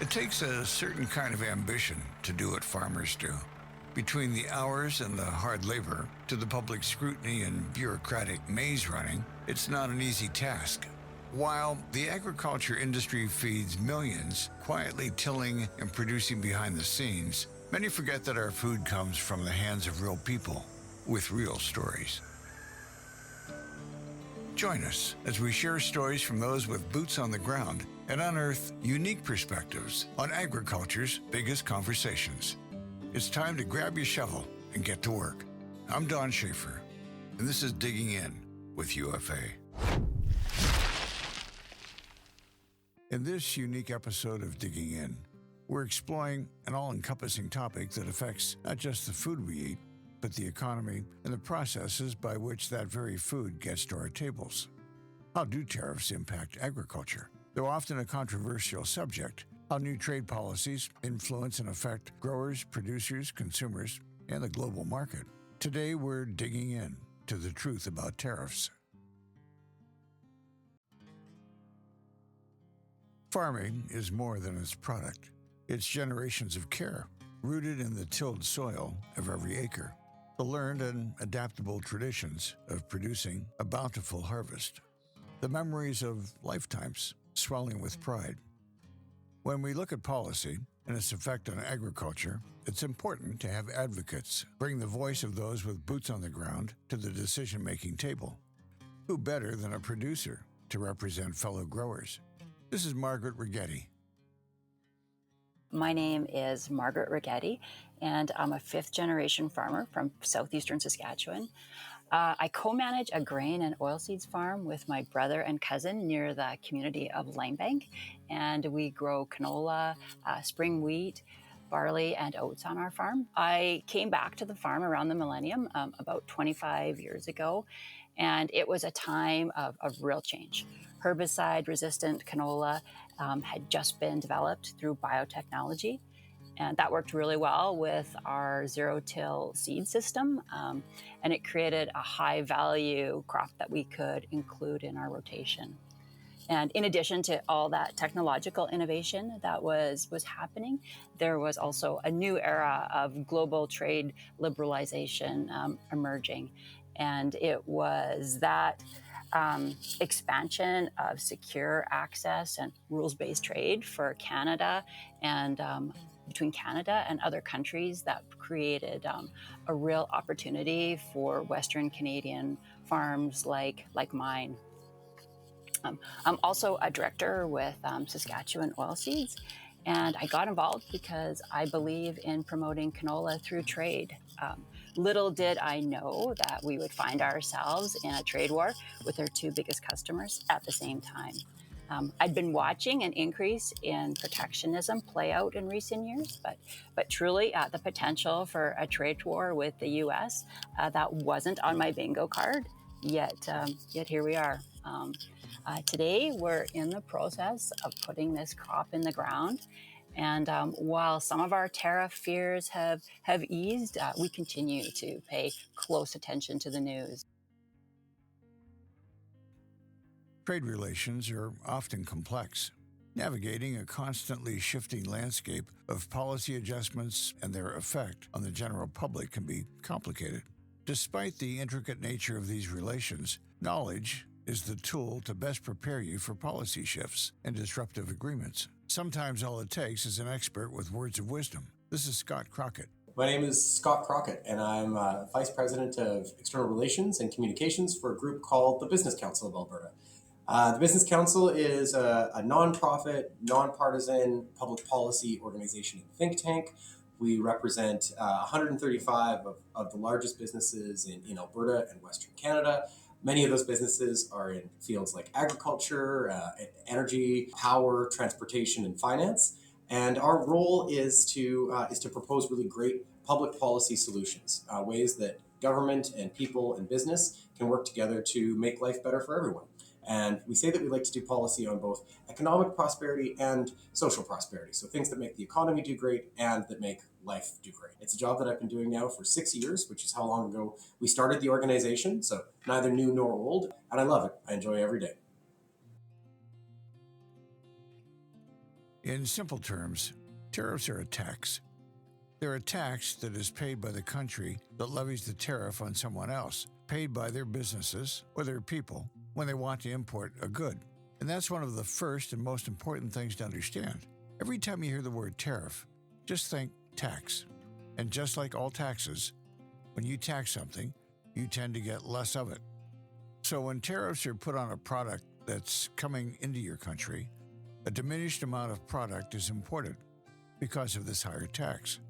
It takes a certain kind of ambition to do what farmers do. Between the hours and the hard labor to the public scrutiny and bureaucratic maze running, it's not an easy task. While the agriculture industry feeds millions, quietly tilling and producing behind the scenes, many forget that our food comes from the hands of real people with real stories. Join us as we share stories from those with boots on the ground and unearth unique perspectives on agriculture's biggest conversations. It's time to grab your shovel and get to work. I'm Don Shafer, and this is Digging In with UFA. In this unique episode of Digging In, we're exploring an all-encompassing topic that affects not just the food we eat, but the economy and the processes by which that very food gets to our tables. How do tariffs impact agriculture? Though often a controversial subject, how new trade policies influence and affect growers, producers, consumers, and the global market. Today, we're digging in to the truth about tariffs. Farming is more than its product. It's generations of care, rooted in the tilled soil of every acre, the learned and adaptable traditions of producing a bountiful harvest, the memories of lifetimes swelling with pride. When we look at policy and its effect on agriculture, it's important to have advocates bring the voice of those with boots on the ground to the decision-making table. Who better than a producer to represent fellow growers? This is Margaret Rigetti. My name is Margaret Rigetti, and I'm a fifth-generation farmer from southeastern Saskatchewan. I co-manage a grain and oilseeds farm with my brother and cousin near the community of Langbank, and we grow canola, spring wheat, barley, and oats on our farm. I came back to the farm around the millennium, about 25 years ago, and it was a time of real change. Herbicide-resistant canola had just been developed through biotechnology, and that worked really well with our zero-till seed system, and it created a high-value crop that we could include in our rotation. And in addition to all that technological innovation that was happening, there was also a new era of global trade liberalization emerging. And it was that expansion of secure access and rules-based trade for Canada and between Canada and other countries that created a real opportunity for Western Canadian farms like mine. I'm also a director with Saskatchewan OilSeeds, and I got involved because I believe in promoting canola through trade. Little did I know that we would find ourselves in a trade war with our two biggest customers at the same time. I'd been watching an increase in protectionism play out in recent years, but truly the potential for a trade war with the U.S. That wasn't on my bingo card, yet here we are. Today, we're in the process of putting this crop in the ground. And while some of our tariff fears have eased, we continue to pay close attention to the news. Trade relations are often complex. Navigating a constantly shifting landscape of policy adjustments and their effect on the general public can be complicated. Despite the intricate nature of these relations, knowledge is the tool to best prepare you for policy shifts and disruptive agreements. Sometimes all it takes is an expert with words of wisdom. This is Scott Crockatt. My name is Scott Crockatt, and I'm Vice President of External Relations and Communications for a group called the Business Council of Alberta. The Business Council is a nonprofit, nonpartisan public policy organization and think tank. We represent 135 of the largest businesses in Alberta and Western Canada. Many of those businesses are in fields like agriculture, energy, power, transportation, and finance. And our role is to propose really great public policy solutions, ways that government and people and business can work together to make life better for everyone. And we say that we like to do policy on both economic prosperity and social prosperity. So things that make the economy do great and that make life do great. It's a job that I've been doing now for 6 years, which is how long ago we started the organization. So neither new nor old. And I love it. I enjoy every day. In simple terms, tariffs are a tax. They're a tax that is paid by the country that levies the tariff on someone else, paid by their businesses or their people when they want to import a good. And that's one of the first and most important things to understand. Every time you hear the word tariff, just think tax. And just like all taxes, when you tax something, you tend to get less of it. So when tariffs are put on a product that's coming into your country, a diminished amount of product is imported because of this higher tax.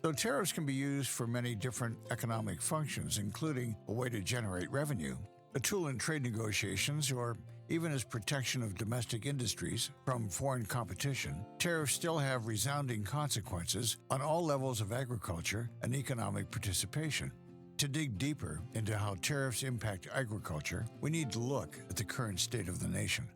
So tariffs can be used for many different economic functions, including a way to generate revenue, a tool in trade negotiations, or even as protection of domestic industries from foreign competition. Tariffs still have resounding consequences on all levels of agriculture and economic participation. To dig deeper into how tariffs impact agriculture, we need to look at the current state of the nation.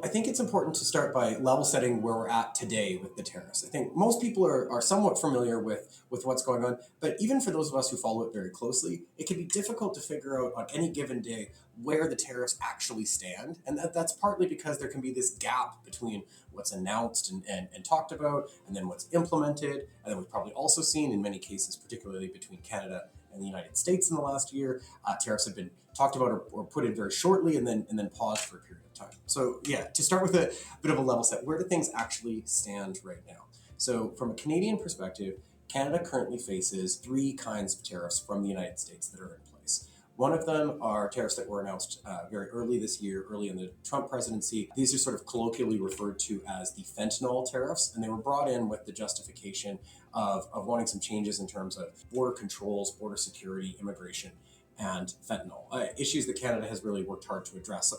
I think it's important to start by level setting where we're at today with the tariffs. I think most people are somewhat familiar with what's going on, but even for those of us who follow it very closely, it can be difficult to figure out on any given day where the tariffs actually stand. And that's partly because there can be this gap between what's announced and talked about, and then what's implemented. And then we've probably also seen in many cases, particularly between Canada and the United States in the last year, tariffs have been talked about or put in very shortly and then paused for a period of time. So yeah, to start with a bit of a level set, where do things actually stand right now? So from a Canadian perspective, Canada currently faces three kinds of tariffs from the United States that are in place. One of them are tariffs that were announced very early this year, early in the Trump presidency. These are sort of colloquially referred to as the fentanyl tariffs, and they were brought in with the justification of wanting some changes in terms of border controls, border security, immigration, and fentanyl, issues that Canada has really worked hard to address,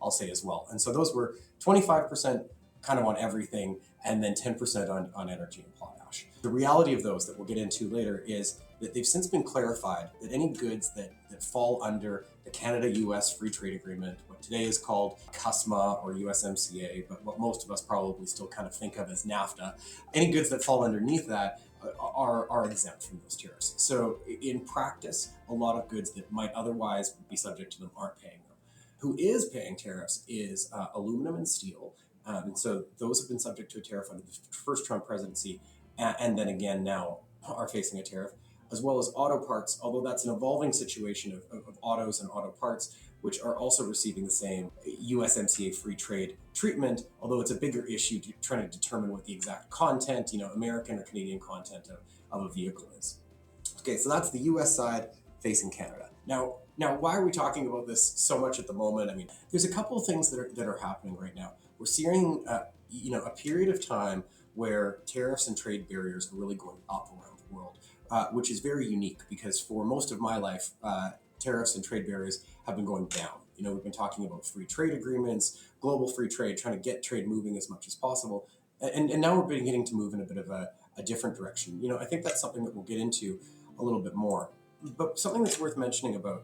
I'll say as well. And so those were 25% kind of on everything, and then 10% on energy and potash. The reality of those that we'll get into later is that they've since been clarified that any goods that fall under the Canada-US Free Trade Agreement, what today is called CUSMA or USMCA, but what most of us probably still kind of think of as NAFTA, any goods that fall underneath that are exempt from those tariffs. So in practice, a lot of goods that might otherwise be subject to them aren't paying them. Who is paying tariffs is aluminum and steel. And so those have been subject to a tariff under the first Trump presidency, and then again now are facing a tariff, as well as auto parts, although that's an evolving situation of autos and auto parts, which are also receiving the same USMCA free trade treatment, although it's a bigger issue to trying to determine what the exact content, American or Canadian content of a vehicle is. Okay, so that's the US side facing Canada. Now, why are we talking about this so much at the moment? I mean, there's a couple of things that are happening right now. We're seeing, a period of time where tariffs and trade barriers are really going up around the world, which is very unique because for most of my life, tariffs and trade barriers have been going down. We've been talking about free trade agreements, global free trade, trying to get trade moving as much as possible. And now we're beginning to move in a bit of a different direction. I think that's something that we'll get into a little bit more. But something that's worth mentioning about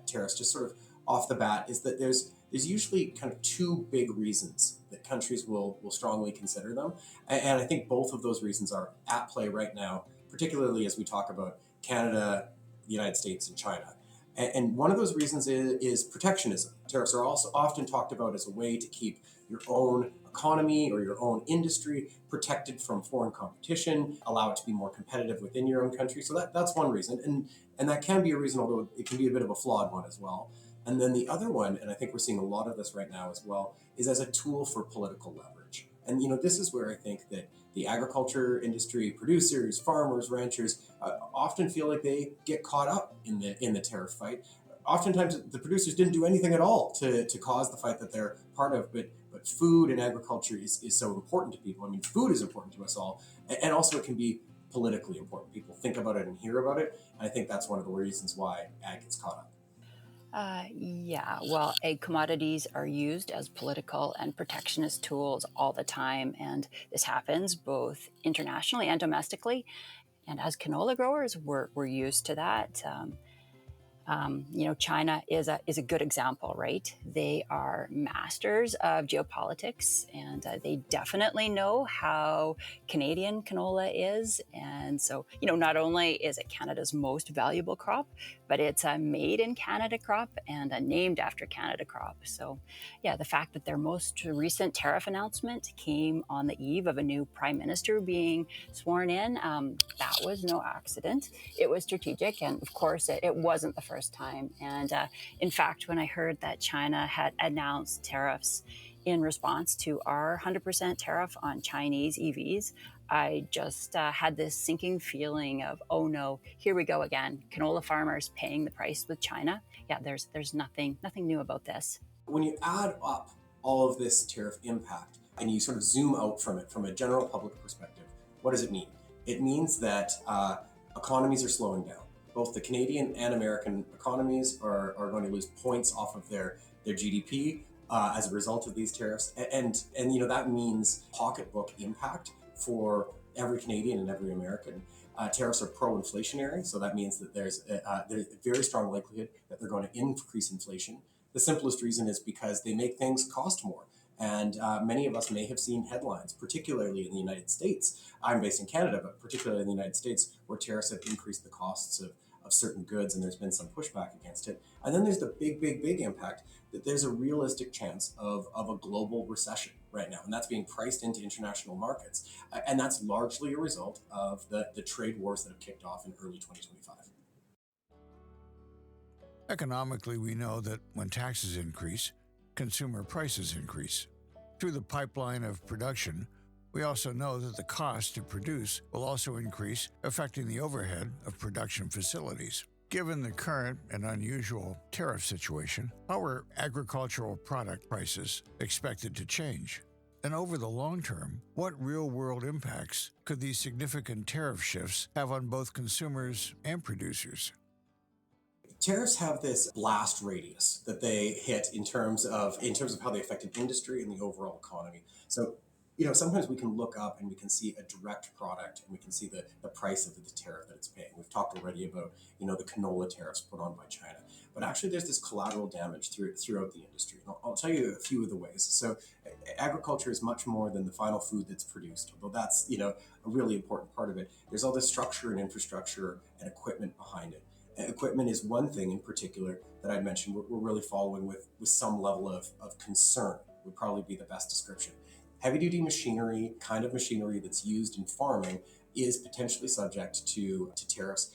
tariffs, just sort of off the bat, is that there's usually kind of two big reasons that countries will strongly consider them. And I think both of those reasons are at play right now, particularly as we talk about Canada, the United States, and China. And one of those reasons is protectionism. Tariffs are also often talked about as a way to keep your own economy or your own industry protected from foreign competition, allow it to be more competitive within your own country. So that's one reason. And that can be a reason, although it can be a bit of a flawed one as well. And then the other one, and I think we're seeing a lot of this right now as well, is as a tool for political leverage. And this is where I think that the agriculture industry, producers, farmers, ranchers, often feel like they get caught up in the tariff fight. Oftentimes, the producers didn't do anything at all to cause the fight that they're part of, but food and agriculture is so important to people. I mean, food is important to us all, and also it can be politically important. People think about it and hear about it, and I think that's one of the reasons why ag gets caught up. Ag commodities are used as political and protectionist tools all the time, and this happens both internationally and domestically. And as canola growers, we're used to that. China is a good example, right? They are masters of geopolitics, and they definitely know how Canadian canola is. And so, not only is it Canada's most valuable crop, but it's a made in Canada crop and a named after Canada crop. So, yeah, the fact that their most recent tariff announcement came on the eve of a new prime minister being sworn in, that was no accident. It was strategic, and of course, it wasn't the first time. And in fact, when I heard that China had announced tariffs in response to our 100% tariff on Chinese EVs, I just had this sinking feeling of, oh no, here we go again. Canola farmers paying the price with China. Yeah, there's nothing new about this. When you add up all of this tariff impact and you sort of zoom out from it from a general public perspective, what does it mean? It means that economies are slowing down. Both the Canadian and American economies are going to lose points off of their GDP as a result of these tariffs, and that means pocketbook impact for every Canadian and every American. Tariffs are pro-inflationary, so that means that there's a very strong likelihood that they're going to increase inflation. The simplest reason is because they make things cost more. And many of us may have seen headlines, particularly in the United States. I'm based in Canada, but particularly in the United States, where tariffs have increased the costs of certain goods, and there's been some pushback against it. And then there's the big impact that there's a realistic chance of a global recession right now, and that's being priced into international markets. And that's largely a result of the trade wars that have kicked off in early 2025. Economically, we know that when taxes increase, consumer prices increase. Through the pipeline of production, we also know that the cost to produce will also increase, affecting the overhead of production facilities. Given the current and unusual tariff situation, how are agricultural product prices expected to change? And over the long term, what real-world impacts could these significant tariff shifts have on both consumers and producers? Tariffs have this blast radius that they hit in terms of how they affected industry and the overall economy. So, sometimes we can look up and we can see a direct product and we can see the price of the tariff that it's paying. We've talked already about, the canola tariffs put on by China. But actually there's this collateral damage throughout the industry. And I'll tell you a few of the ways. So agriculture is much more than the final food that's produced, although that's, a really important part of it. There's all this structure and infrastructure and equipment behind it. Equipment is one thing in particular that I'd mentioned we're really following with some level of concern, would probably be the best description. Heavy-duty machinery, kind of machinery that's used in farming, is potentially subject to tariffs,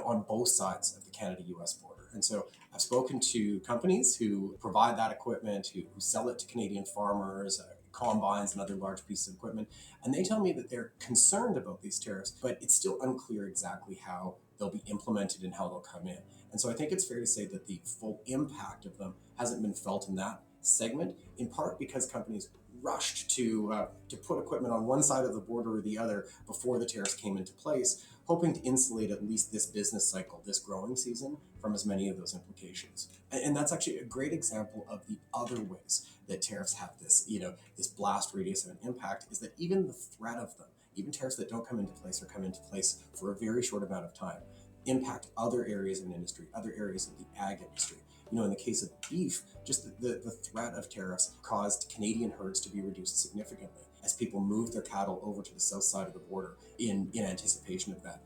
on both sides of the Canada-US border. And so I've spoken to companies who provide that equipment, who sell it to Canadian farmers, combines and other large pieces of equipment, and they tell me that they're concerned about these tariffs, but it's still unclear exactly how they'll be implemented and how they'll come in. And so I think it's fair to say that the full impact of them hasn't been felt in that segment, in part because companies rushed to put equipment on one side of the border or the other before the tariffs came into place, hoping to insulate at least this business cycle, this growing season, from as many of those implications. And that's actually a great example of the other ways that tariffs have this, this blast radius of an impact, is that even the threat of them, even tariffs that don't come into place or come into place for a very short amount of time, impact other areas in industry, other areas of the ag industry. In the case of beef, just the threat of tariffs caused Canadian herds to be reduced significantly as people moved their cattle over to the south side of the border in anticipation of that.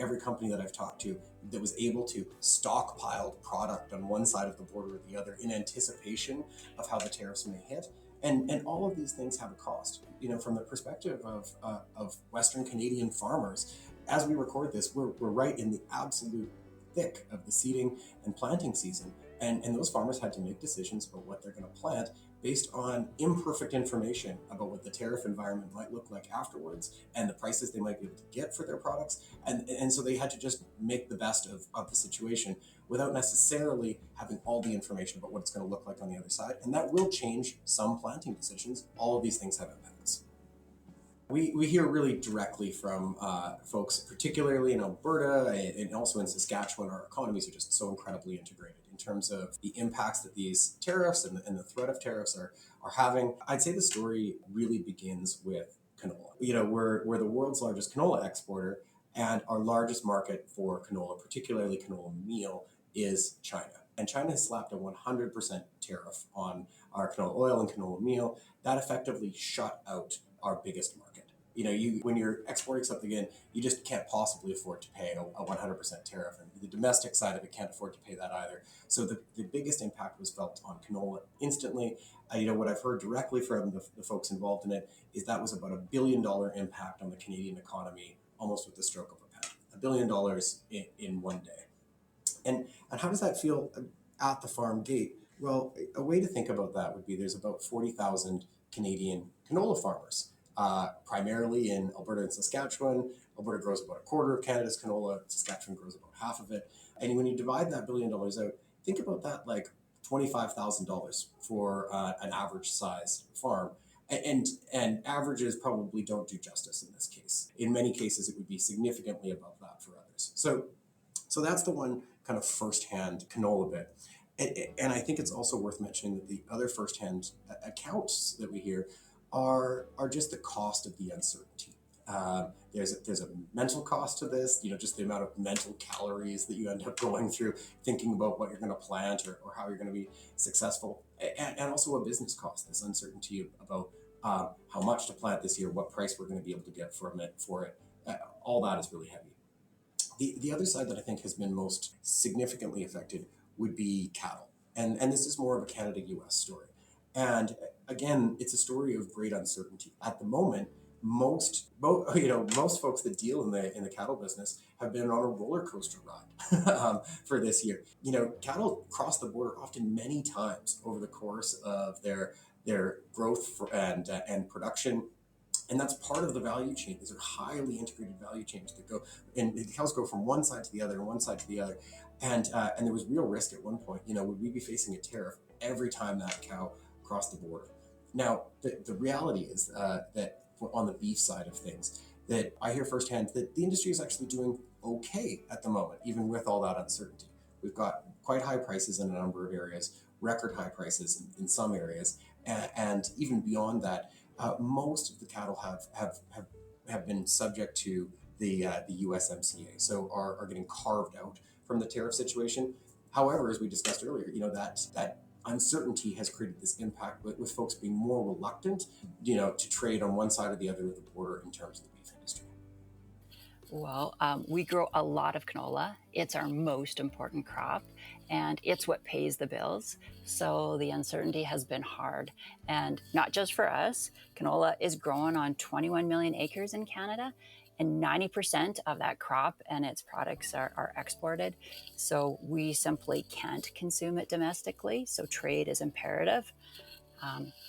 Every company that I've talked to that was able to stockpile product on one side of the border or the other in anticipation of how the tariffs may hit. And all of these things have a cost. From the perspective of Western Canadian farmers, as we record this, we're right in the absolute thick of the seeding and planting season. And those farmers had to make decisions about what they're going to plant based on imperfect information about what the tariff environment might look like afterwards and the prices they might be able to get for their products. And so they had to just make the best of the situation without necessarily having all the information about what it's going to look like on the other side. And that will change some planting decisions. All of these things have impacts. We hear really directly from folks, particularly in Alberta and also in Saskatchewan. Our economies are just so incredibly integrated in terms of the impacts that these tariffs and the threat of tariffs are having. I'd say the story really begins with canola. We're the world's largest canola exporter, and our largest market for canola, particularly canola meal, is China. And China has slapped a 100% tariff on our canola oil and canola meal. That effectively shut out our biggest market. When you're exporting something in, you just can't possibly afford to pay a 100% tariff. And the domestic side of it can't afford to pay that either. So the biggest impact was felt on canola instantly. What I've heard directly from the folks involved in it is that was about $1 billion impact on the Canadian economy, almost with the stroke of a pen. $1 billion in one day. And how does that feel at the farm gate? Well, a way to think about that would be there's about 40,000 Canadian canola farmers, primarily in Alberta and Saskatchewan. Alberta grows about a quarter of Canada's canola. Saskatchewan grows about half of it. And when you divide that $1 billion out, think about that like $25,000 for an average size farm. And averages probably don't do justice in this case. In many cases, it would be significantly above that for others. So that's the one kind of firsthand canola bit. And I think it's also worth mentioning that the other firsthand accounts that we hear are just the cost of the uncertainty. There's a mental cost to this, just the amount of mental calories that you end up going through thinking about what you're going to plant or how you're going to be successful, and also a business cost, this uncertainty about how much to plant this year, what price we're going to be able to get for it. All that is really heavy. The other side that I think has been most significantly affected would be cattle. And this is more of a Canada-US story. And again, it's a story of great uncertainty. At the moment, most folks that deal in the cattle business have been on a roller coaster ride for this year. Cattle cross the border often many times over the course of their growth and production. And that's part of the value chain. These are highly integrated value chains that go, and the cows go from one side to the other and one side to the other. And there was real risk at one point. Would we be facing a tariff every time that cow crossed the border? Now, the reality is that on the beef side of things, that I hear firsthand that the industry is actually doing okay at the moment, even with all that uncertainty. We've got quite high prices in a number of areas, record high prices in some areas, and even beyond that, most of the cattle have been subject to the USMCA, so are getting carved out from the tariff situation. However, as we discussed earlier, that uncertainty has created this impact with folks being more reluctant, to trade on one side or the other of the border in terms of the beef industry. Well, we grow a lot of canola. It's our most important crop, and it's what pays the bills. So the uncertainty has been hard. And not just for us, canola is grown on 21 million acres in Canada, and 90% of that crop and its products are exported. So we simply can't consume it domestically, so trade is imperative.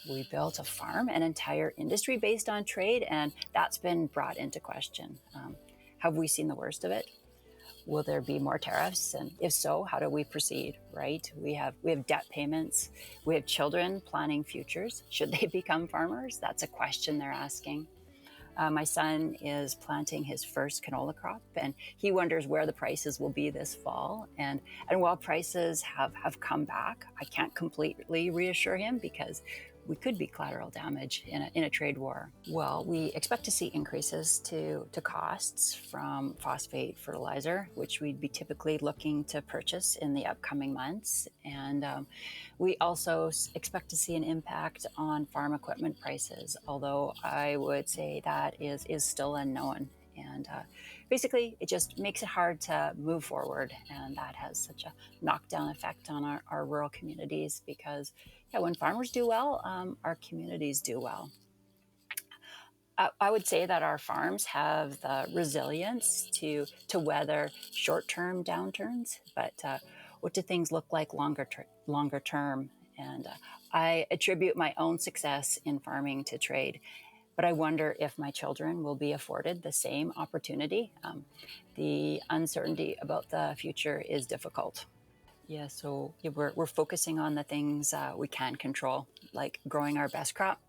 We built a farm, an entire industry based on trade, and that's been brought into question. Have we seen the worst of it? Will there be more tariffs? And if so, how do we proceed, right? We have debt payments. We have children planning futures. Should they become farmers? That's a question they're asking. My son is planting his first canola crop, and he wonders where the prices will be this fall. And while prices have come back, I can't completely reassure him because we could be collateral damage in a trade war. Well, we expect to see increases to costs from phosphate fertilizer, which we'd be typically looking to purchase in the upcoming months. And we also expect to see an impact on farm equipment prices, although I would say that is still unknown. And basically, it just makes it hard to move forward. And that has such a knockdown effect on our rural communities because, when farmers do well, our communities do well. I would say that our farms have the resilience to weather short-term downturns, but what do things look like longer term? And I attribute my own success in farming to trade. But I wonder if my children will be afforded the same opportunity. The uncertainty about the future is difficult. Yeah, so we're focusing on the things we can control, like growing our best crop,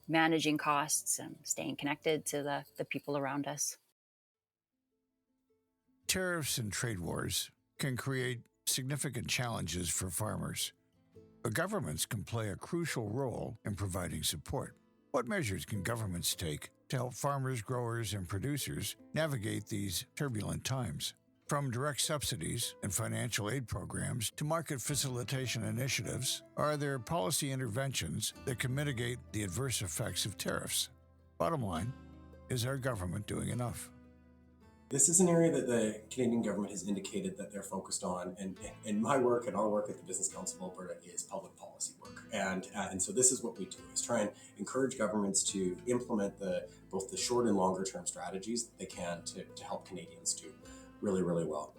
managing costs, and staying connected to the people around us. Tariffs and trade wars can create significant challenges for farmers, but governments can play a crucial role in providing support. What measures can governments take to help farmers, growers, and producers navigate these turbulent times? From direct subsidies and financial aid programs to market facilitation initiatives, are there policy interventions that can mitigate the adverse effects of tariffs? Bottom line, is our government doing enough? This is an area that the Canadian government has indicated that they're focused on, and my work and our work at the Business Council of Alberta is public policy work, and so this is what we do: is try and encourage governments to implement both the short and longer term strategies that they can to help Canadians do really, really well.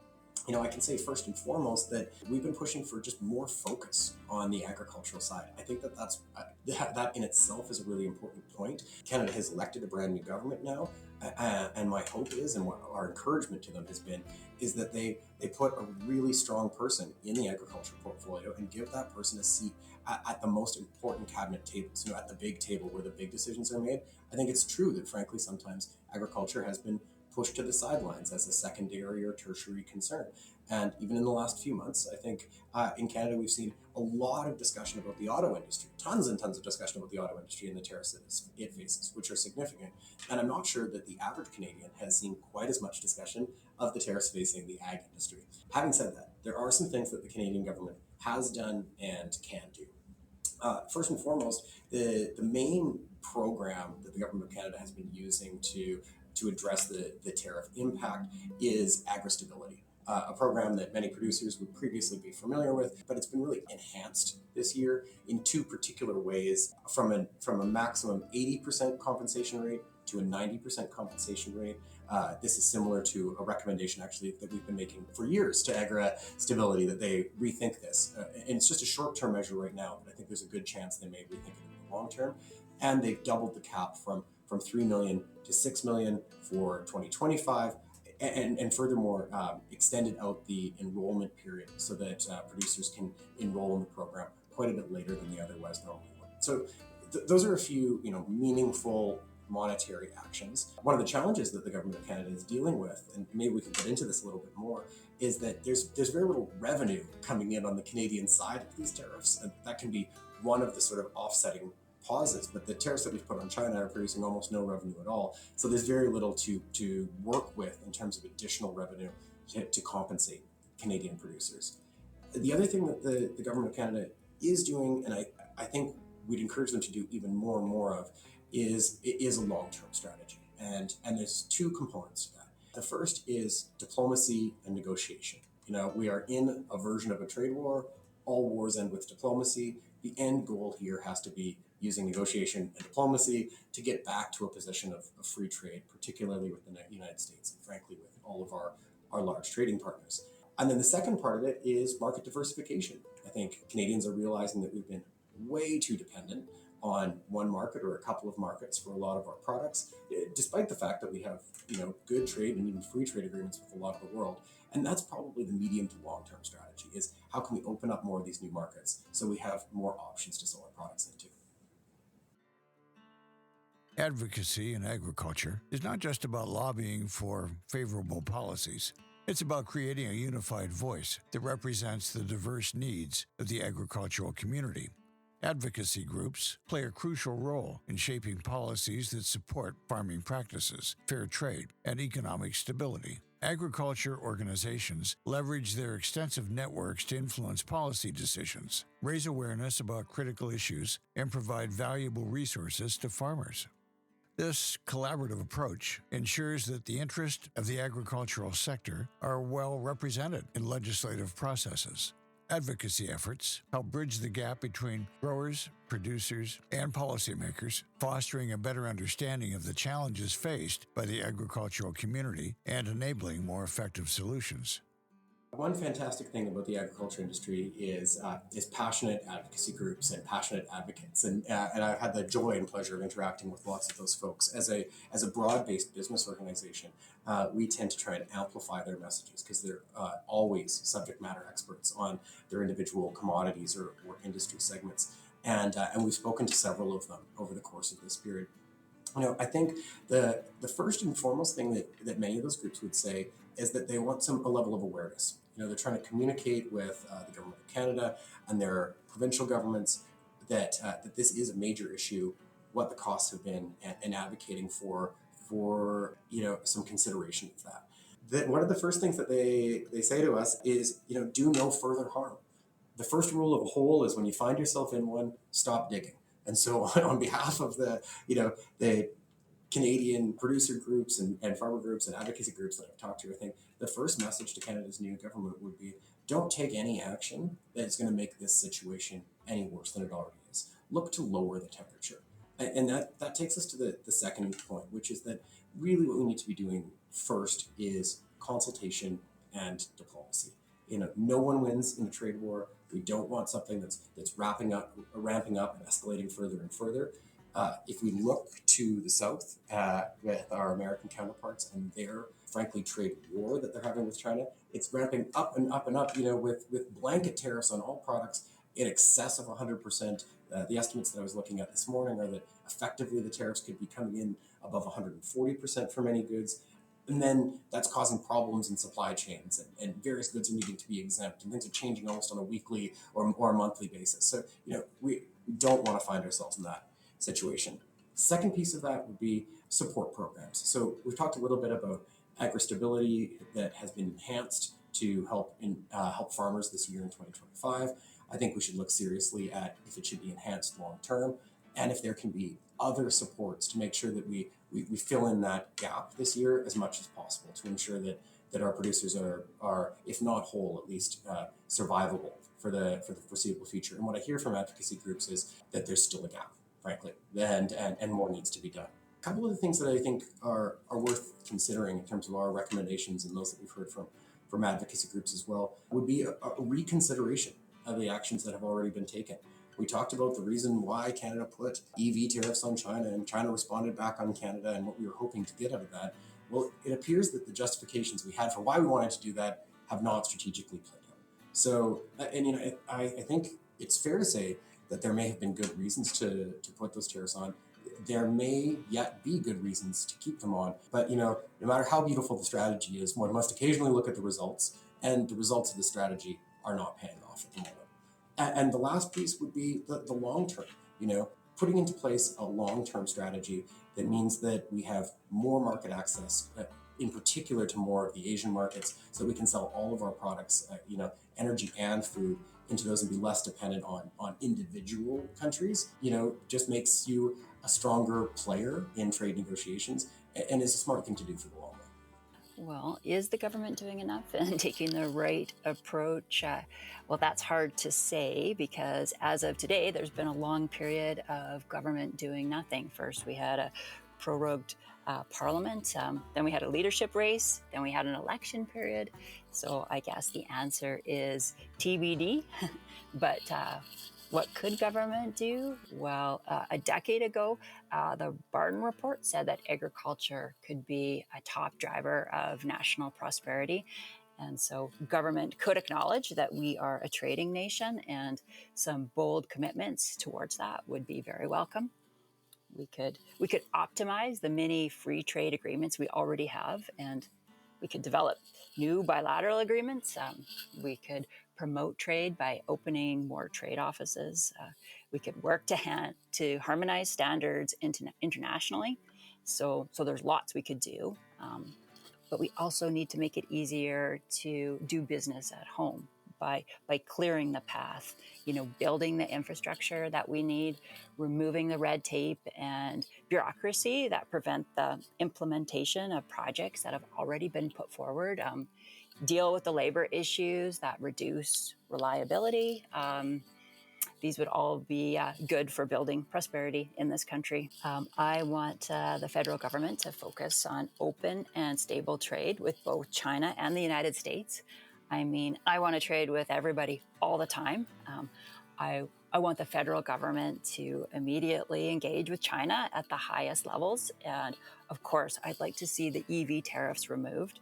I can say first and foremost that we've been pushing for just more focus on the agricultural side. I think that in itself is a really important point. Canada has elected a brand new government now, and my hope is, and what our encouragement to them has been, is that they put a really strong person in the agriculture portfolio and give that person a seat at the most important cabinet tables, at the big table where the big decisions are made. I think it's true that, frankly, sometimes agriculture has been pushed to the sidelines as a secondary or tertiary concern. And even in the last few months, I think in Canada, we've seen a lot of discussion about the auto industry, tons and tons of discussion about the auto industry and the tariffs that it faces, which are significant. And I'm not sure that the average Canadian has seen quite as much discussion of the tariffs facing the ag industry. Having said that, there are some things that the Canadian government has done and can do. First and foremost, the main program that the government of Canada has been using to address the tariff impact is AgriStability, a program that many producers would previously be familiar with, but it's been really enhanced this year in two particular ways, from a maximum 80% compensation rate to a 90% compensation rate. This is similar to a recommendation actually that we've been making for years to AgriStability, that they rethink this. And it's just a short-term measure right now, but I think there's a good chance they may rethink it in the long term. And they've doubled the cap from 3 million to 6 million for 2025, and furthermore extended out the enrollment period so that producers can enroll in the program quite a bit later than they otherwise normally would. So those are a few meaningful monetary actions. One of the challenges that the government of Canada is dealing with, and maybe we can get into this a little bit more, is that there's very little revenue coming in on the Canadian side of these tariffs, and that can be one of the sort of offsetting pauses. But the tariffs that we've put on China are producing almost no revenue at all, so there's very little to work with in terms of additional revenue to compensate Canadian producers. The other thing that the government of Canada is doing, and I think we'd encourage them to do even more and more of, is a long-term strategy. And there's two components to that. The first is diplomacy and negotiation. We are in a version of a trade war. All wars end with diplomacy. The end goal here has to be using negotiation and diplomacy to get back to a position of free trade, particularly with the United States and frankly with all of our large trading partners. And then the second part of it is market diversification. I think Canadians are realizing that we've been way too dependent on one market or a couple of markets for a lot of our products, despite the fact that we have good trade and even free trade agreements with a lot of the world. And that's probably the medium to long-term strategy, is how can we open up more of these new markets so we have more options to sell our products into. Advocacy in agriculture is not just about lobbying for favorable policies. It's about creating a unified voice that represents the diverse needs of the agricultural community. Advocacy groups play a crucial role in shaping policies that support farming practices, fair trade, and economic stability. Agriculture organizations leverage their extensive networks to influence policy decisions, raise awareness about critical issues, and provide valuable resources to farmers. This collaborative approach ensures that the interests of the agricultural sector are well represented in legislative processes. Advocacy efforts help bridge the gap between growers, producers, and policymakers, fostering a better understanding of the challenges faced by the agricultural community and enabling more effective solutions. One fantastic thing about the agriculture industry is passionate advocacy groups and passionate advocates, and I've had the joy and pleasure of interacting with lots of those folks. As a broad-based business organization, we tend to try and amplify their messages because they're always subject matter experts on their individual commodities or industry segments, and we've spoken to several of them over the course of this period. I think the first and foremost thing that many of those groups would say is that they want a level of awareness. They're trying to communicate with the government of Canada and their provincial governments that this is a major issue, what the costs have been, and advocating for some consideration of that. one of the first things that they say to us is, do no further harm. The first rule of a hole is when you find yourself in one, stop digging. And so on behalf of the Canadian producer groups and farmer groups and advocacy groups that I've talked to, I think the first message to Canada's new government would be, don't take any action that's going to make this situation any worse than it already is. Look to lower the temperature. And that takes us to the second point, which is that really what we need to be doing first is consultation and diplomacy. No one wins in a trade war. We don't want something that's ramping up and escalating further and further. If we look to the South with our American counterparts and their, frankly, trade war that they're having with China, it's ramping up and up and up, with blanket tariffs on all products in excess of 100%. The estimates that I was looking at this morning are that effectively the tariffs could be coming in above 140% for many goods. And then that's causing problems in supply chains, and various goods are needing to be exempt, and things are changing almost on a weekly or a monthly basis. So, we don't want to find ourselves in that situation. Second piece of that would be support programs. So we've talked a little bit about agri-stability that has been enhanced to help farmers this year in 2025. I think we should look seriously at if it should be enhanced long term, and if there can be other supports to make sure that we fill in that gap this year as much as possible to ensure that our producers are if not whole, at least survivable for the foreseeable future. And what I hear from advocacy groups is that there's still a gap, frankly, and more needs to be done. A couple of the things that I think are worth considering in terms of our recommendations and those that we've heard from advocacy groups as well would be a reconsideration of the actions that have already been taken. We talked about the reason why Canada put EV tariffs on China, and China responded back on Canada, and what we were hoping to get out of that. Well, it appears that the justifications we had for why we wanted to do that have not strategically played out. So, and I think it's fair to say that there may have been good reasons to put those tariffs on. There may yet be good reasons to keep them on. But, no matter how beautiful the strategy is, one must occasionally look at the results, and the results of the strategy are not paying off at the moment. And the last piece would be the long term, putting into place a long-term strategy that means that we have more market access, in particular to more of the Asian markets, so we can sell all of our products, energy and food, into those and be less dependent on individual countries, just makes you a stronger player in trade negotiations and is a smart thing to do for the long run. Well, is the government doing enough and taking the right approach? Well, that's hard to say because as of today, there's been a long period of government doing nothing. First, we had a prorogued parliament, then we had a leadership race, then we had an election period. So I guess the answer is TBD. But what could government do? Well, a decade ago, the Barton Report said that agriculture could be a top driver of national prosperity. And so government could acknowledge that we are a trading nation, and some bold commitments towards that would be very welcome. We could optimize the many free trade agreements we already have, and we could develop new bilateral agreements. We could promote trade by opening more trade offices. We could work to harmonize standards internationally. So there's lots we could do. But we also need to make it easier to do business at home by clearing the path, building the infrastructure that we need, removing the red tape and bureaucracy that prevent the implementation of projects that have already been put forward, deal with the labor issues that reduce reliability. These would all be good for building prosperity in this country. I want the federal government to focus on open and stable trade with both China and the United States. I mean, I want to trade with everybody all the time. I want the federal government to immediately engage with China at the highest levels. And of course, I'd like to see the EV tariffs removed.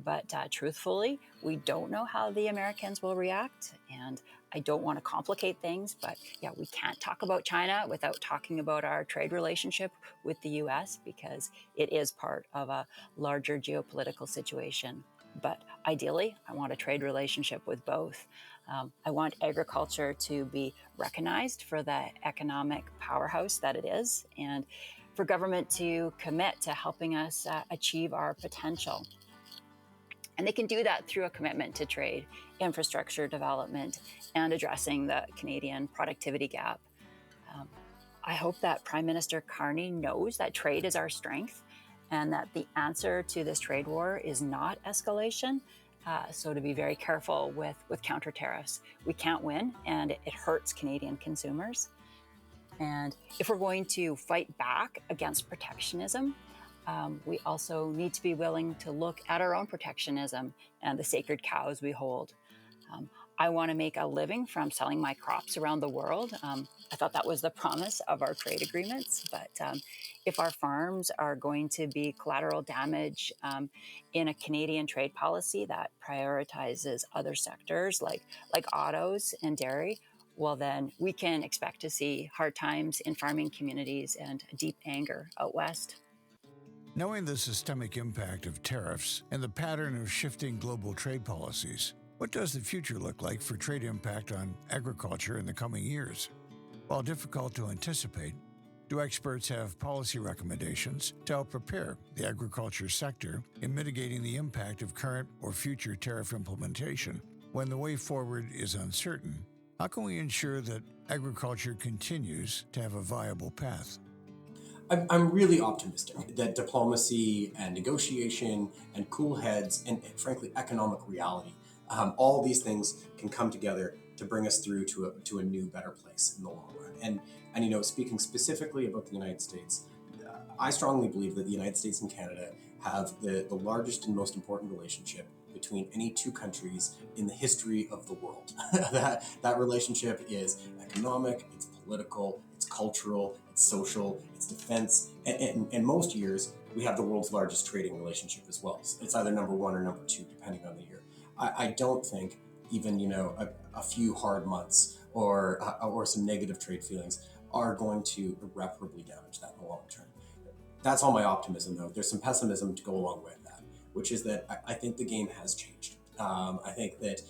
But truthfully, we don't know how the Americans will react. And I don't want to complicate things, but yeah, we can't talk about China without talking about our trade relationship with the US because it is part of a larger geopolitical situation. But ideally, I want a trade relationship with both. I want agriculture to be recognized for the economic powerhouse that it is, and for government to commit to helping us achieve our potential. And they can do that through a commitment to trade, infrastructure development, and addressing the Canadian productivity gap. I hope that Prime Minister Carney knows that trade is our strength and that the answer to this trade war is not escalation. So to be very careful with counter tariffs. We can't win, and it hurts Canadian consumers. And if we're going to fight back against protectionism, we also need to be willing to look at our own protectionism and the sacred cows we hold. I want to make a living from selling my crops around the world. I thought that was the promise of our trade agreements. But if our farms are going to be collateral damage in a Canadian trade policy that prioritizes other sectors like autos and dairy, well, then we can expect to see hard times in farming communities and deep anger out west. Knowing the systemic impact of tariffs and the pattern of shifting global trade policies, what does the future look like for trade impact on agriculture in the coming years? While difficult to anticipate, do experts have policy recommendations to help prepare the agriculture sector in mitigating the impact of current or future tariff implementation? When the way forward is uncertain, how can we ensure that agriculture continues to have a viable path? I'm really optimistic that diplomacy and negotiation and cool heads and frankly, economic reality, all these things can come together to bring us through to a new, better place in the long run. And speaking specifically about the United States, I strongly believe that the United States and Canada have the largest and most important relationship between any two countries in the history of the world. that relationship is economic, it's political, it's cultural, it's social, it's defense, and most years we have the world's largest trading relationship as well. So it's either number one or number two, depending on the year. I don't think even a few hard months or some negative trade feelings are going to irreparably damage that in the long term. That's all my optimism, though. There's some pessimism to go along with that, which is that I think the game has changed. I think that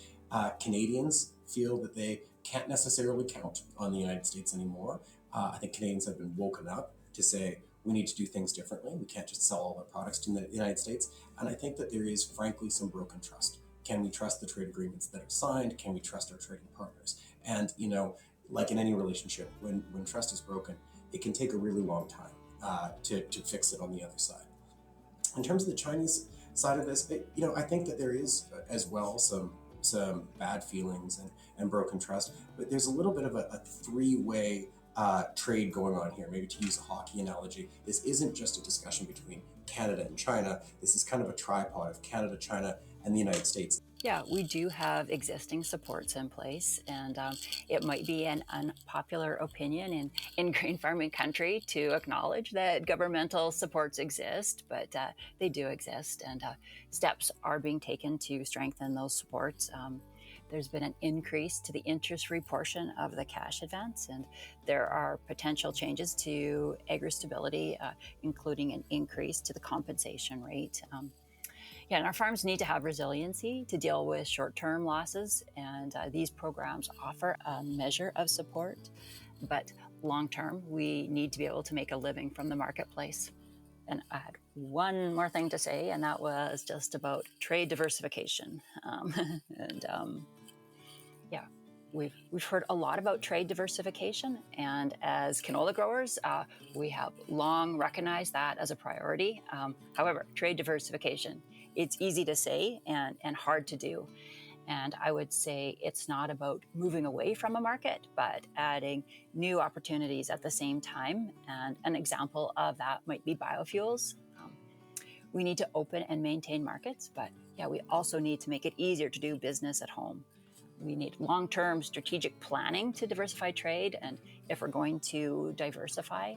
Canadians feel that they can't necessarily count on the United States anymore. I think Canadians have been woken up to say, we need to do things differently. We can't just sell all our products to the United States. And I think that there is, frankly, some broken trust. Can we trust the trade agreements that are signed? Can we trust our trading partners? And, like in any relationship, when trust is broken, it can take a really long time to fix it on the other side. In terms of the Chinese side of this, I think that there is as well some bad feelings and broken trust, but there's a little bit of a three-way trade going on here. Maybe to use a hockey analogy, this isn't just a discussion between Canada and China. This is kind of a tripod of Canada, China, and the United States. Yeah, we do have existing supports in place, and it might be an unpopular opinion in grain farming country to acknowledge that governmental supports exist, but they do exist, and steps are being taken to strengthen those supports. There's been an increase to the interest-free portion of the cash advance, and there are potential changes to agri-stability, including an increase to the compensation rate. And our farms need to have resiliency to deal with short-term losses, and these programs offer a measure of support. But long-term, we need to be able to make a living from the marketplace. And I had one more thing to say, and that was just about trade diversification. We've heard a lot about trade diversification, and as canola growers, we have long recognized that as a priority. However, trade diversification, it's easy to say and hard to do. And I would say it's not about moving away from a market, but adding new opportunities at the same time. And an example of that might be biofuels. We need to open and maintain markets, but we also need to make it easier to do business at home. We need long-term strategic planning to diversify trade. And if we're going to diversify,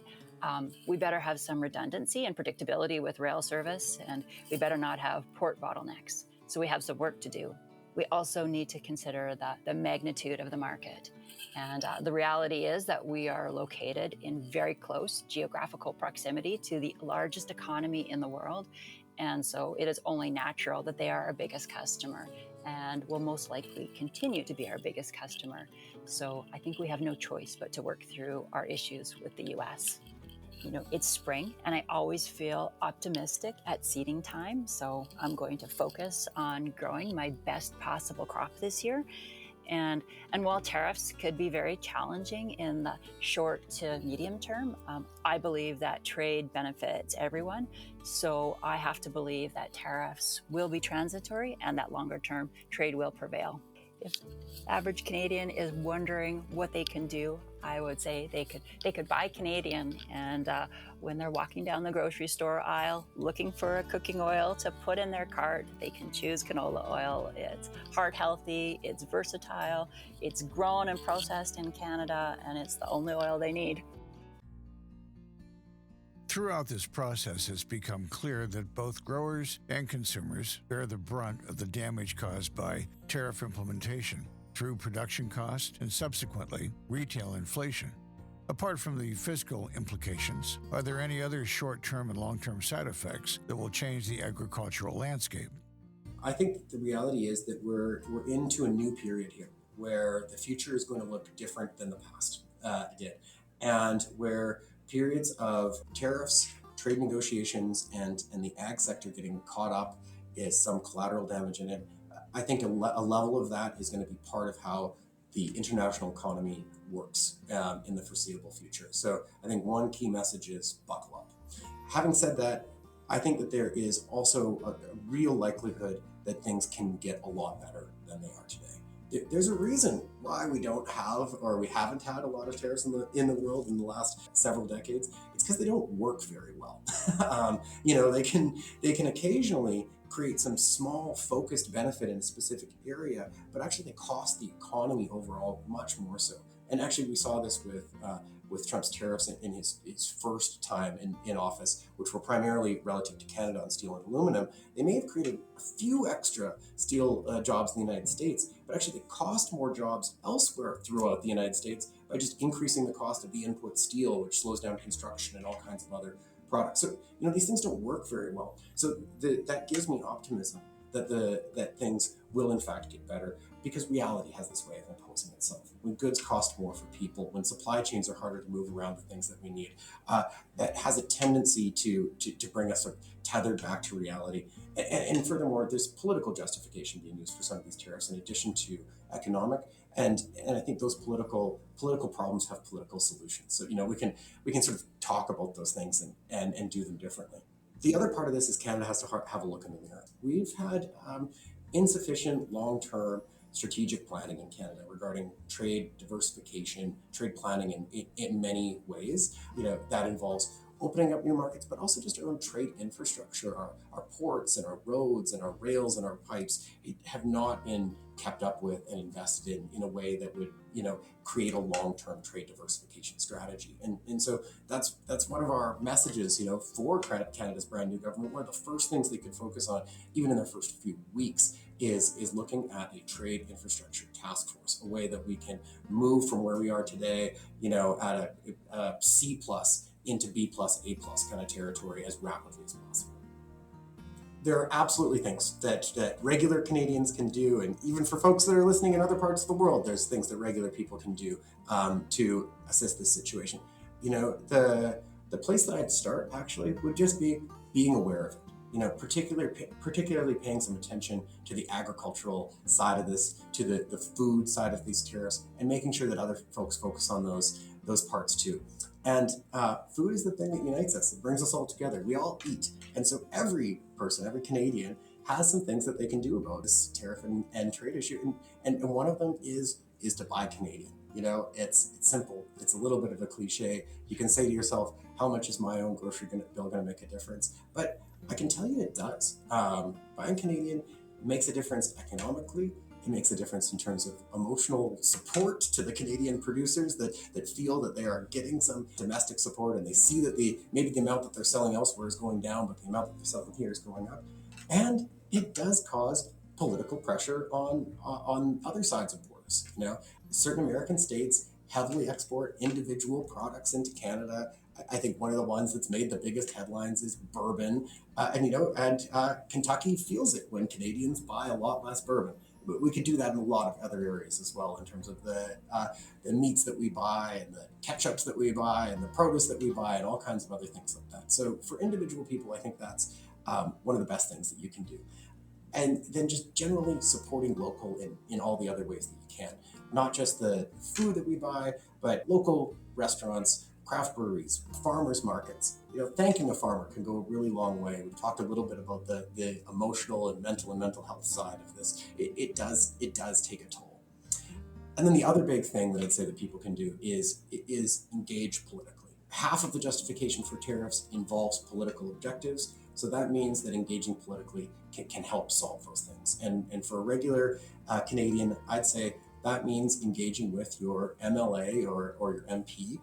we better have some redundancy and predictability with rail service, and we better not have port bottlenecks. So we have some work to do. We also need to consider the magnitude of the market. And the reality is that we are located in very close geographical proximity to the largest economy in the world. And so it is only natural that they are our biggest customer and will most likely continue to be our biggest customer. So I think we have no choice but to work through our issues with the U.S. It's spring and I always feel optimistic at seeding time. So I'm going to focus on growing my best possible crop this year. And while tariffs could be very challenging in the short to medium term, I believe that trade benefits everyone. So I have to believe that tariffs will be transitory and that longer term trade will prevail. If the average Canadian is wondering what they can do, I would say they could buy Canadian, and when they're walking down the grocery store aisle looking for a cooking oil to put in their cart, they can choose canola oil. It's heart healthy, it's versatile, it's grown and processed in Canada, and it's the only oil they need. Throughout this process, it's become clear that both growers and consumers bear the brunt of the damage caused by tariff implementation through production cost and subsequently retail inflation. Apart from the fiscal implications, are there any other short-term and long-term side effects that will change the agricultural landscape? I think the reality is that we're into a new period here where the future is going to look different than the past did, and where periods of tariffs, trade negotiations, and the ag sector getting caught up is some collateral damage in it. I think a level of that is going to be part of how the international economy works in the foreseeable future. So I think one key message is buckle up. Having said that, I think that there is also a real likelihood that things can get a lot better than they are today. There's a reason why we don't have, or we haven't had a lot of tariffs in the world in the last several decades. It's because they don't work very well. They can occasionally create some small focused benefit in a specific area, but actually they cost the economy overall much more so. And actually we saw this with Trump's tariffs in his first time in office, which were primarily relative to Canada on steel and aluminum. They may have created a few extra steel jobs in the United States, but actually they cost more jobs elsewhere throughout the United States by just increasing the cost of the input steel, which slows down construction and all kinds of other products. So, these things don't work very well. So that gives me optimism that things will in fact get better, because reality has this way of imposing itself. When goods cost more for people, when supply chains are harder to move around the things that we need, that has a tendency to bring us sort of tethered back to reality. And furthermore, there's political justification being used for some of these tariffs in addition to economic. And I think those political problems have political solutions. So, we can sort of talk about those things and do them differently. The other part of this is Canada has to have a look in the mirror. We've had insufficient long-term strategic planning in Canada regarding trade diversification, trade planning in many ways. That involves opening up new markets, but also just our own trade infrastructure. Our ports and our roads and our rails and our pipes have not been kept up with and invested in a way that would, create a long-term trade diversification strategy. And so that's one of our messages, for Canada's brand new government. One of the first things they could focus on, even in their first few weeks, is looking at a trade infrastructure task force, a way that we can move from where we are today, at a C plus into B plus, A plus kind of territory as rapidly as possible. There are absolutely things that regular Canadians can do, and even for folks that are listening in other parts of the world, there's things that regular people can do to assist this situation. The place that I'd start actually would just be being aware of it. Particularly paying some attention to the agricultural side of this, to the food side of these tariffs, and making sure that other folks focus on those parts too. And food is the thing that unites us. It brings us all together. We all eat. And so every person, every Canadian has some things that they can do about this tariff and trade issue. And one of them is to buy Canadian. It's simple. It's a little bit of a cliche. You can say to yourself, how much is my own grocery bill going to make a difference? But I can tell you it does. Buying Canadian makes a difference economically. It makes a difference in terms of emotional support to the Canadian producers that feel that they are getting some domestic support, and they see that maybe the amount that they're selling elsewhere is going down, but the amount that they're selling here is going up. And it does cause political pressure on other sides of borders. Certain American states heavily export individual products into Canada. I think one of the ones that's made the biggest headlines is bourbon, and Kentucky feels it when Canadians buy a lot less bourbon. we could do that in a lot of other areas as well, in terms of the meats that we buy and the ketchups that we buy and the produce that we buy and all kinds of other things like that. So for individual people, I think that's one of the best things that you can do. And then just generally supporting local in all the other ways that you can. Not just the food that we buy, but local restaurants, craft breweries, farmers markets. Thanking a farmer can go a really long way. We've talked a little bit about the emotional and mental health side of this. It does take a toll. And then the other big thing that I'd say that people can do is engage politically. Half of the justification for tariffs involves political objectives. So that means that engaging politically can help solve those things. And for a regular Canadian, I'd say that means engaging with your MLA or your MP.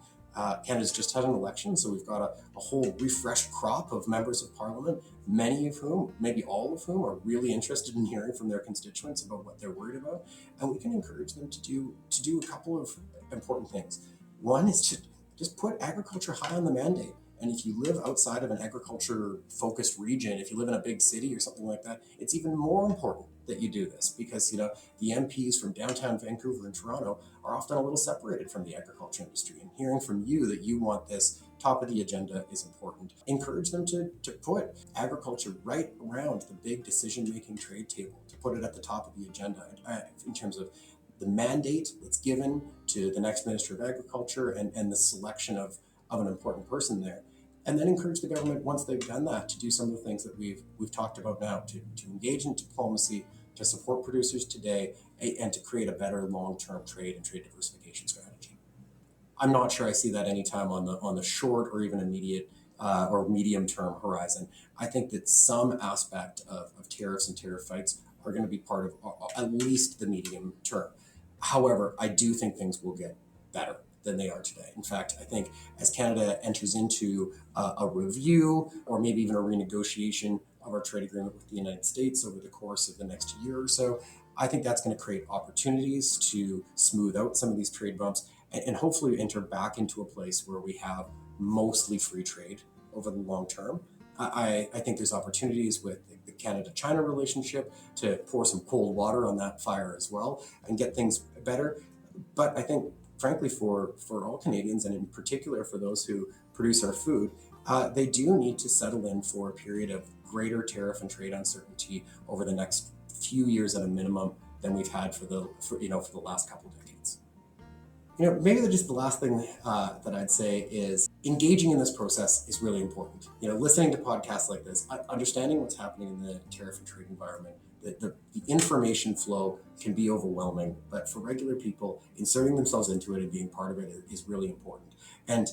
Canada's just had an election, so we've got a whole refreshed crop of members of parliament, many of whom, maybe all of whom, are really interested in hearing from their constituents about what they're worried about. And we can encourage them to do a couple of important things. One is to just put agriculture high on the mandate. And if you live outside of an agriculture-focused region, if you live in a big city or something like that, it's even more important that you do this, because the MPs from downtown Vancouver and Toronto are often a little separated from the agriculture industry. And hearing from you that you want this top of the agenda is important. Encourage them to put agriculture right around the big decision-making trade table, to put it at the top of the agenda in terms of the mandate that's given to the next Minister of Agriculture and the selection of an important person there. And then encourage the government, once they've done that, to do some of the things that we've talked about now, to engage in diplomacy, to support producers today, and to create a better long-term trade and trade diversification strategy. I'm not sure I see that anytime on the short or even immediate or medium-term horizon. I think that some aspect of tariffs and tariff fights are going to be part of at least the medium term. However, I do think things will get better than they are today. In fact, I think as Canada enters into a review or maybe even a renegotiation of our trade agreement with the United States over the course of the next year or so, I think that's going to create opportunities to smooth out some of these trade bumps and hopefully enter back into a place where we have mostly free trade over the long term. I think there's opportunities with the Canada-China relationship to pour some cold water on that fire as well and get things better. But I think, frankly, for all Canadians, and in particular for those who produce our food, they do need to settle in for a period of greater tariff and trade uncertainty over the next few years at a minimum than we've had for the last couple decades. Maybe just the last thing that I'd say is engaging in this process is really important. Listening to podcasts like this, understanding what's happening in the tariff and trade environment, the information flow can be overwhelming, but for regular people, inserting themselves into it and being part of it is really important. And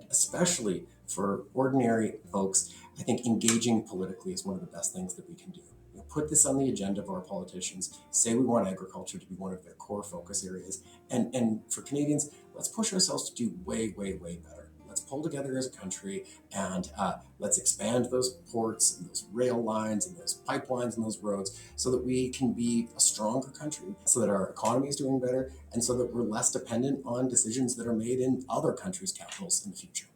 especially for ordinary folks, I think engaging politically is one of the best things that we can do. Put this on the agenda of our politicians, say we want agriculture to be one of their core focus areas. And for Canadians, let's push ourselves to do way, way, way better. Let's pull together as a country and let's expand those ports and those rail lines and those pipelines and those roads so that we can be a stronger country, so that our economy is doing better, and so that we're less dependent on decisions that are made in other countries' capitals in the future.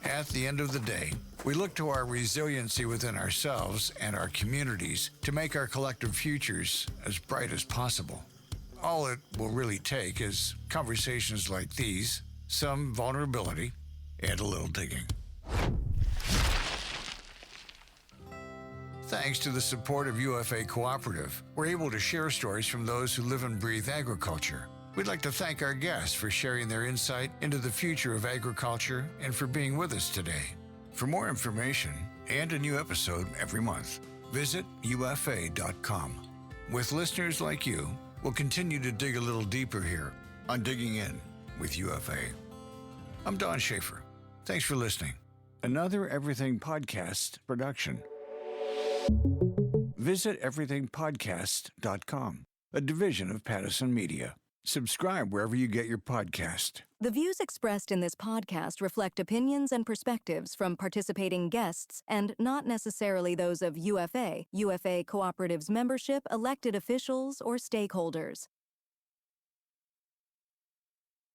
At the end of the day, we look to our resiliency within ourselves and our communities to make our collective futures as bright as possible. All it will really take is conversations like these, some vulnerability, and a little digging. Thanks to the support of UFA Co-operative, we're able to share stories from those who live and breathe agriculture. We'd like to thank our guests for sharing their insight into the future of agriculture and for being with us today. For more information and a new episode every month, visit ufa.com. With listeners like you, we'll continue to dig a little deeper here on Digging In with UFA. I'm Don Shafer. Thanks for listening. Another Everything Podcast production. Visit everythingpodcast.com, a division of Pattison Media. Subscribe wherever you get your podcast. The views expressed in this podcast reflect opinions and perspectives from participating guests and not necessarily those of UFA, UFA Co-operative's membership, elected officials, or stakeholders.